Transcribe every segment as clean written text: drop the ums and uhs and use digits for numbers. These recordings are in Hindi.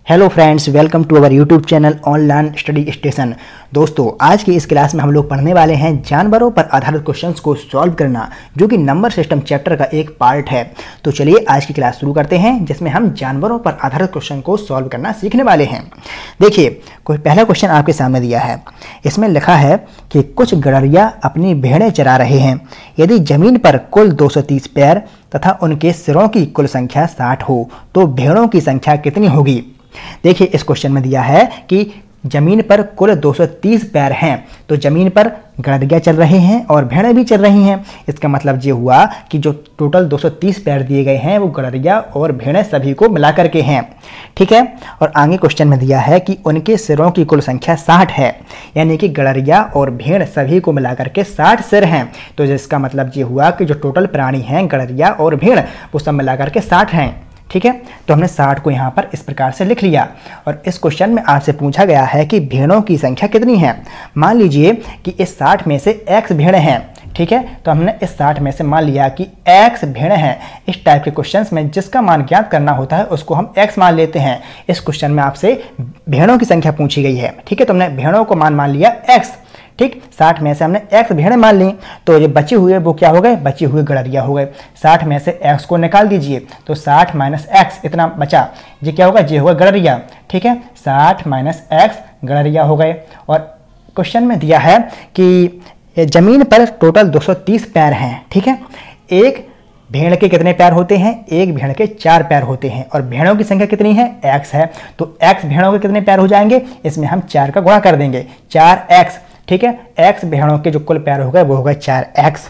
Hello friends, welcome to our YouTube channel online study station. दोस्तों, आज की इस क्लास में हम लोग पढ़ने वाले हैं जानवरों पर आधारित क्वेश्चंस को सॉल्व करना, जो कि नंबर सिस्टम चैप्टर का एक पार्ट है। तो चलिए आज की क्लास शुरू करते हैं, जिसमें हम जानवरों पर आधारित क्वेश्चन को सॉल्व करना सीखने वाले हैं। देखिए, कोई पहला क्वेश्चन आपके सामने दिया है। इसमें लिखा है कि कुछ गड़रिया अपनी भेड़ें चरा रहे हैं। यदि जमीन पर कुल 230 पैर तथा उनके सिरों की कुल संख्या 60 हो तो भेड़ों की संख्या कितनी होगी। देखिए, इस क्वेश्चन में दिया है कि जमीन पर कुल 230 पैर हैं, तो जमीन पर गड़रिया चल रहे हैं और भेड़ें भी चल रही हैं। इसका मतलब ये हुआ कि जो टोटल 230 पैर दिए गए हैं वो गड़रिया और भेड़ें सभी को मिला करके हैं। ठीक है, और आगे क्वेश्चन में दिया है कि उनके सिरों की कुल संख्या 60 है, यानी कि गड़रिया और भेड़ सभी को मिला करके 60 सिर हैं। तो जिसका मतलब ये हुआ कि जो टोटल प्राणी हैं गड़रिया और भेड़ वो सब मिला करके 60 हैं। ठीक है, तो हमने 60 को यहाँ पर इस प्रकार से लिख लिया। और इस क्वेश्चन में आपसे पूछा गया है कि भेड़ों की संख्या कितनी है। मान लीजिए कि इस 60 में से x भेड़ हैं। ठीक है, तो हमने इस 60 में से मान लिया कि x भेड़ हैं। इस टाइप के क्वेश्चंस में जिसका मान ज्ञात करना होता है उसको हम x मान लेते हैं। इस क्वेश्चन में आपसे भेड़ों की संख्या पूछी गई है। ठीक है, तो हमने भेड़ों को मान लिया x। ठीक, 60 में से हमने x भेड़ें मान ली, तो ये बचे हुए वो क्या हो गए, बचे हुए गड़रिया हो गए। 60 में से x को निकाल दीजिए, तो 60 माइनस x इतना बचा, ये क्या होगा, ये होगा गड़रिया। ठीक है, 60 माइनस x गड़रिया हो गए। और क्वेश्चन में दिया है कि जमीन पर टोटल 230 पैर हैं। ठीक है, एक भेड़ के कितने पैर होते हैं, एक भेड़ के 4 पैर होते हैं, और भेड़ों की संख्या कितनी है, x है। तो x भेड़ों के कितने पैर हो जाएंगे, इसमें हम 4 का गुणा कर देंगे, 4x। ठीक है, x भेड़ों के जो कुल पैर हो गए वो हो गए 4x।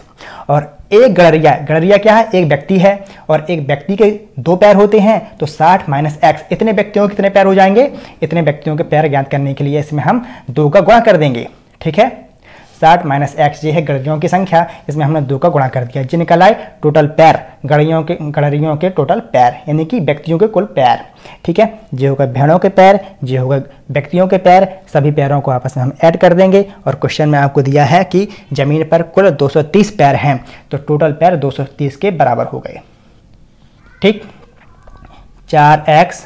और एक गड़रिया क्या है, एक व्यक्ति है, और एक व्यक्ति के 2 पैर होते हैं, तो 60 माइनस x, इतने व्यक्तियों के कितने पैर हो जाएंगे, इतने व्यक्तियों के पैर ज्ञात करने के लिए इसमें हम 2 का गुणा कर देंगे। ठीक है, 60 माइनस x ये है गड़रियों की संख्या, इसमें हमने 2 का गुणा कर दिया, जो निकल आए टोटल पैर, गड़रियों के टोटल पैर, यानी कि व्यक्तियों के कुल पैर। ठीक है, ये होगा भेड़ों के पैर, ये होगा व्यक्तियों के पैर, सभी पैरों को आपस में हम ऐड कर देंगे। और क्वेश्चन में आपको दिया है कि जमीन पर कुल 230 पैर हैं, तो टोटल पैर 230 के बराबर हो गए। ठीक, 4x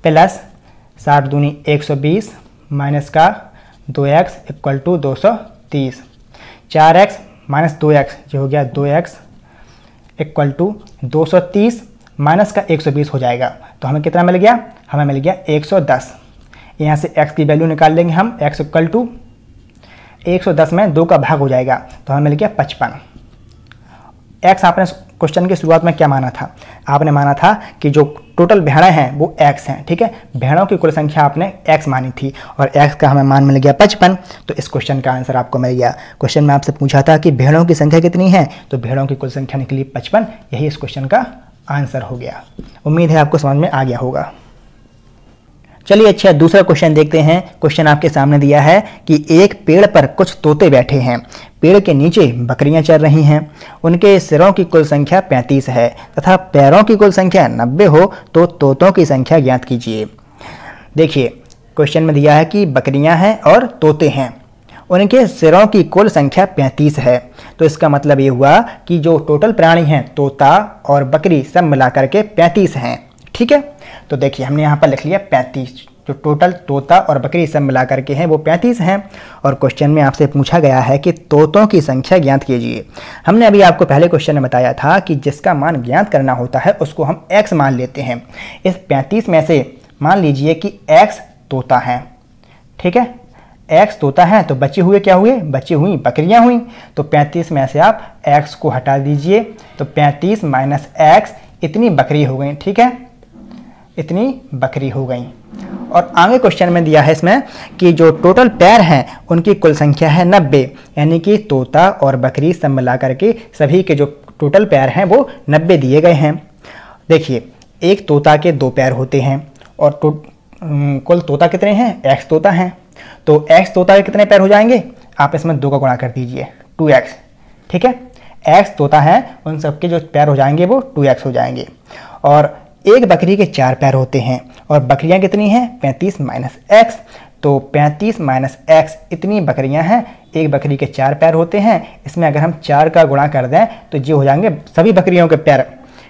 प्लस 60 दूनी 120 माइनस का 2x equal to 230। 4x minus 2x जो हो गया 2x इक्वल टू 230 माइनस का 120 हो जाएगा, तो हमें कितना मिल गया, हमें मिल गया 110। यहाँ से x की वैल्यू निकाल लेंगे हम, x इक्वल टू 110 में 2 का भाग हो जाएगा, तो हमें मिल गया 55। x आपने क्वेश्चन की शुरुआत में क्या माना था, आपने माना था कि जो टोटल भेड़ें हैं वो x हैं। ठीक है, भेड़ों की कुल संख्या आपने x मानी थी, और x का हमें मान मिल गया 55, तो इस क्वेश्चन का आंसर आपको मिल गया। क्वेश्चन में आपसे पूछा था कि भेड़ों की संख्या कितनी है, तो भेड़ों की कुल संख्या निकली 55, यही इस क्वेश्चन का आंसर हो गया। उम्मीद है आपको समझ में आ गया होगा। चलिए अच्छा, दूसरा क्वेश्चन देखते हैं। क्वेश्चन आपके सामने दिया है कि एक पेड़ पर कुछ तोते बैठे हैं, पेड़ के नीचे बकरियां चल रही हैं, उनके सिरों की कुल संख्या 35 है तथा पैरों की कुल संख्या 90 हो तो तोतों की संख्या ज्ञात कीजिए। देखिए, क्वेश्चन में दिया है कि बकरियां हैं और तोते हैं, उनके सिरों की कुल संख्या 35 है, तो इसका मतलब ये हुआ कि जो टोटल प्राणी हैं तोता और बकरी सब मिला करके 35 हैं। ठीक है, तो देखिए हमने यहाँ पर लिख लिया 35, जो टोटल तोता और बकरी सब मिला करके हैं वो 35 हैं। और क्वेश्चन में आपसे पूछा गया है कि तोतों की संख्या ज्ञात कीजिए। हमने अभी आपको पहले क्वेश्चन में बताया था कि जिसका मान ज्ञात करना होता है उसको हम x मान लेते हैं। इस 35 में से मान लीजिए कि x तोता है। ठीक है, x तोता है, तो बचे हुए क्या हुए, बची हुई बकरियां हुई, तो 35 में से आप x को हटा दीजिए, तो 35 माइनस x इतनी बकरी हो गई। ठीक है, इतनी बकरी हो गई। और आगे क्वेश्चन में दिया है इसमें कि जो टोटल पैर हैं उनकी कुल संख्या है 90, यानी कि तोता और बकरी सब मिला करके सभी के जो टोटल पैर हैं वो 90 दिए गए हैं। देखिए, एक तोता के 2 पैर होते हैं, और कुल तोता कितने हैं, x तोता हैं, तो x तोता के कितने पैर हो जाएंगे, आप इसमें 2 का गुणा कर दीजिए, 2x। ठीक है, x तोता है, उन सबके जो पैर हो जाएंगे वो 2x हो जाएंगे। और एक बकरी के 4 पैर होते हैं, और बकरियां कितनी हैं, 35 माइनस x, तो 35 माइनस x इतनी बकरियां हैं, एक बकरी के 4 पैर होते हैं, इसमें अगर हम 4 का गुणा कर दें तो ये हो जाएंगे सभी बकरियों के पैर।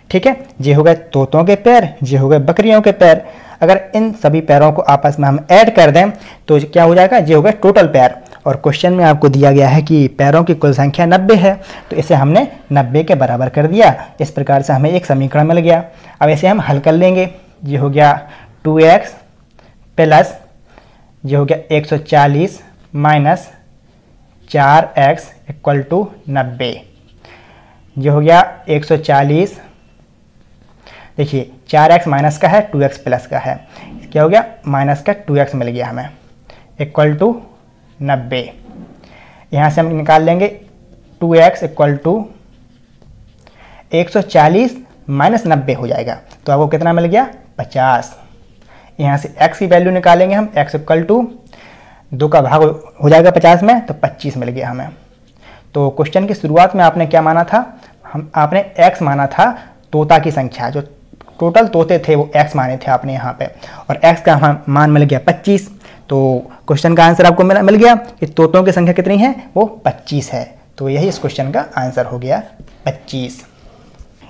ठीक है, ये हो गए तोतों के पैर, ये हो गए बकरियों के पैर। अगर इन सभी पैरों को आपस में हम ऐड कर दें तो क्या हो जाएगा, ये हो गए टोटल पैर। और क्वेश्चन में आपको दिया गया है कि पैरों की कुल संख्या 90 है, तो इसे हमने 90 के बराबर कर दिया। इस प्रकार से हमें एक समीकरण मिल गया। अब इसे हम हल कर लेंगे। ये हो गया 2x प्लस ये हो गया 140 माइनस 4x इक्वल टू 90। ये हो गया 140, देखिए 4x माइनस का है, 2x प्लस का है, क्या हो गया माइनस का 2x मिल गया हमें, इक्वल टू 90। यहाँ से हम निकाल लेंगे 2x इक्वल टू 140 माइनस 90 हो जाएगा, तो आपको कितना मिल गया 50। यहाँ से x की वैल्यू निकालेंगे हम, x इक्वल टू 2 का भाग हो जाएगा 50 में, तो 25 मिल गया हमें। तो क्वेश्चन की शुरुआत में आपने क्या माना था, आपने x माना था तोता की संख्या, जो टोटल तोते थे वो x माने थे आपने यहाँ पे, और x का मान मिल गया 25। तो क्वेश्चन का आंसर आपको मिल गया कि तोतों की संख्या कितनी है, वो 25 है। तो यही इस क्वेश्चन का आंसर हो गया 25।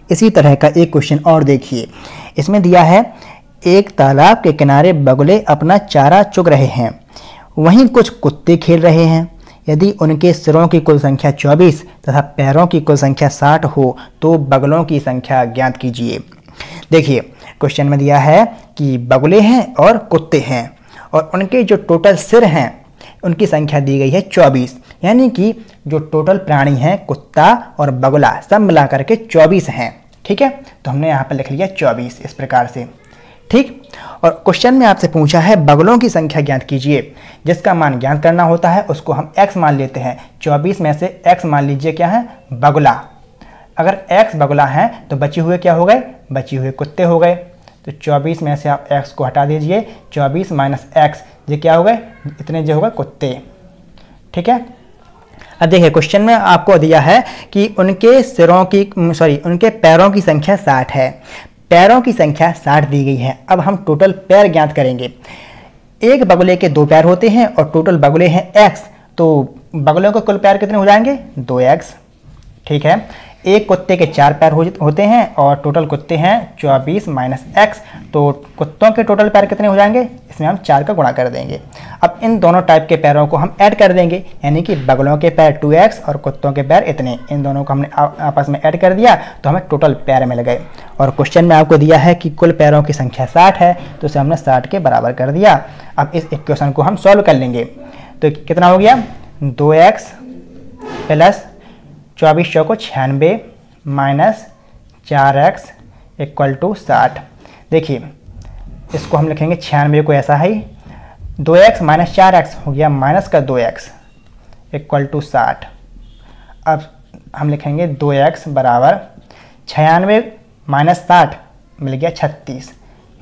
इसी तरह का एक क्वेश्चन और देखिए, इसमें दिया है एक तालाब के किनारे बगुले अपना चारा चुग रहे हैं, वहीं कुछ कुत्ते खेल रहे हैं। यदि उनके सिरों की कुल संख्या 24 तथा पैरों की कुल संख्या 60 हो तो बगुलों की संख्या ज्ञात कीजिए। देखिए क्वेश्चन में दिया है कि बगुले हैं और कुत्ते हैं, और उनके जो टोटल सिर हैं उनकी संख्या दी गई है 24, यानी कि जो टोटल प्राणी हैं कुत्ता और बगुला सब मिला करके 24 हैं। ठीक है, तो हमने यहाँ पर लिख लिया 24 इस प्रकार से। ठीक, और क्वेश्चन में आपसे पूछा है बगुलों की संख्या ज्ञात कीजिए। जिसका मान ज्ञात करना होता है उसको हम x मान लेते हैं। 24 में से x मान लीजिए क्या है, बगुला। अगर x बगुला है तो बचे हुए क्या हो गए, बचे हुए कुत्ते हो गए। तो 24 में से आप x को हटा दीजिए, 24 माइनस x, ये क्या हो गए, इतने जो होगा कुत्ते। ठीक है, अब देखिए क्वेश्चन में आपको दिया है कि उनके सिरों की उनके पैरों की संख्या 60 है। पैरों की संख्या 60 दी गई है। अब हम टोटल पैर ज्ञात करेंगे। एक बगुले के 2 पैर होते हैं और टोटल बगुले हैं x, तो बगुलों के कुल पैर कितने हो जाएंगे, 2x। ठीक है, एक कुत्ते के 4 पैर होते हैं और टोटल कुत्ते हैं 24 माइनस x, तो कुत्तों के टोटल पैर कितने हो जाएंगे, इसमें हम 4 का गुणा कर देंगे। अब इन दोनों टाइप के पैरों को हम ऐड कर देंगे, यानी कि बगुलों के पैर 2x और कुत्तों के पैर इतने, इन दोनों को हमने आपस में ऐड कर दिया तो हमें टोटल पैर मिल गए। और क्वेश्चन में आपको दिया है कि कुल पैरों की संख्या 60 है, तो इसे हमने 60 के बराबर कर दिया। अब इस इक्वेशन को हम सॉल्व कर लेंगे, तो कितना हो गया, 2x प्लस 24 चौको 96 माइनस 4x इक्वल टू 60। देखिए इसको हम लिखेंगे 96 को ऐसा ही, 2x माइनस 4x हो गया माइनस का 2x इक्वल टू 60। अब हम लिखेंगे 2x बराबर 96 माइनस 60 मिल गया 36,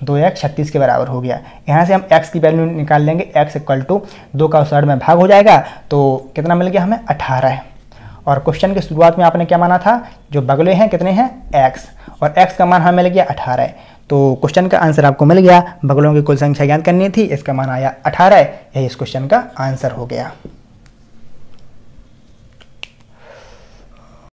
2x 36 के बराबर हो गया। यहाँ से हम x की वैल्यू निकाल लेंगे, x इक्वल टू 2 का 60 में भाग हो जाएगा, तो कितना मिल गया हमें, 18। और क्वेश्चन की शुरुआत में आपने क्या माना था, जो बगुले हैं कितने हैं, x, और x का मान हमें मिल गया 18। तो क्वेश्चन का आंसर आपको मिल गया। बगुलों की कुल संख्या ज्ञात करनी थी, इसका मान आया 18, यही इस क्वेश्चन का आंसर हो गया।